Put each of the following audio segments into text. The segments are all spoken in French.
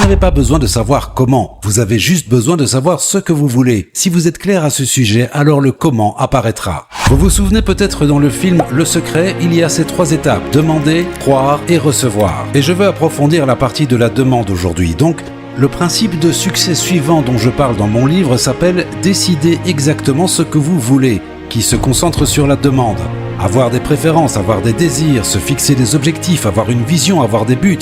n'avez pas besoin de savoir comment, vous avez juste besoin de savoir ce que vous voulez. Si vous êtes clair à ce sujet, alors le comment apparaîtra. Vous vous souvenez peut-être dans le film Le Secret, il y a ces 3 étapes, demander, croire et recevoir. Et je veux approfondir la partie de la demande aujourd'hui. Donc, le principe de succès suivant dont je parle dans mon livre s'appelle « Décider exactement ce que vous voulez », qui se concentre sur la demande. Avoir des préférences, avoir des désirs, se fixer des objectifs, avoir une vision, avoir des buts,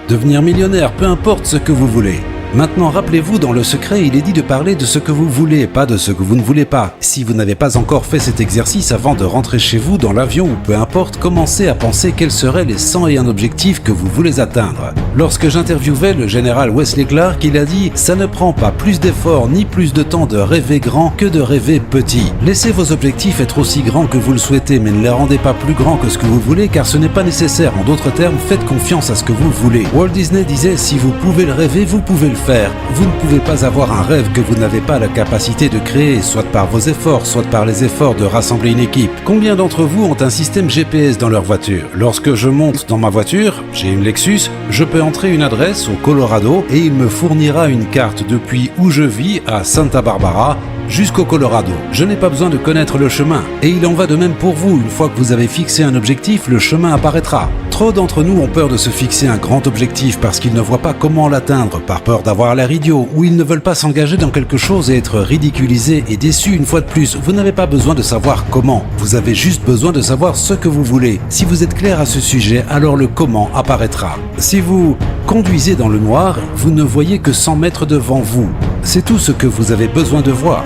devenir millionnaire, peu importe ce que vous voulez. Maintenant, rappelez-vous, dans Le Secret, il est dit de parler de ce que vous voulez, pas de ce que vous ne voulez pas. Si vous n'avez pas encore fait cet exercice avant de rentrer chez vous, dans l'avion ou peu importe, commencez à penser quels seraient les 101 objectifs que vous voulez atteindre. Lorsque j'interviewais le général Wesley Clark, il a dit « Ça ne prend pas plus d'efforts ni plus de temps de rêver grand que de rêver petit. Laissez vos objectifs être aussi grands que vous le souhaitez, mais ne les rendez pas plus grands que ce que vous voulez, car ce n'est pas nécessaire. En d'autres termes, faites confiance à ce que vous voulez. » Walt Disney disait « Si vous pouvez le rêver, vous pouvez le faire. Vous ne pouvez pas avoir un rêve que vous n'avez pas la capacité de créer, soit par vos efforts, soit par les efforts de rassembler une équipe. » Combien d'entre vous ont un système GPS dans leur voiture? Lorsque je monte dans ma voiture, j'ai une Lexus, je peux entrer une adresse au Colorado et il me fournira une carte depuis où je vis à Santa Barbara jusqu'au Colorado. Je n'ai pas besoin de connaître le chemin. Et il en va de même pour vous. Une fois que vous avez fixé un objectif, le chemin apparaîtra. Trop d'entre nous ont peur de se fixer un grand objectif parce qu'ils ne voient pas comment l'atteindre, par peur d'avoir l'air idiot, ou ils ne veulent pas s'engager dans quelque chose et être ridiculisés et déçus une fois de plus. Vous n'avez pas besoin de savoir comment. Vous avez juste besoin de savoir ce que vous voulez. Si vous êtes clair à ce sujet, alors le comment apparaîtra. Si vous conduisez dans le noir, vous ne voyez que 100 mètres devant vous. C'est tout ce que vous avez besoin de voir.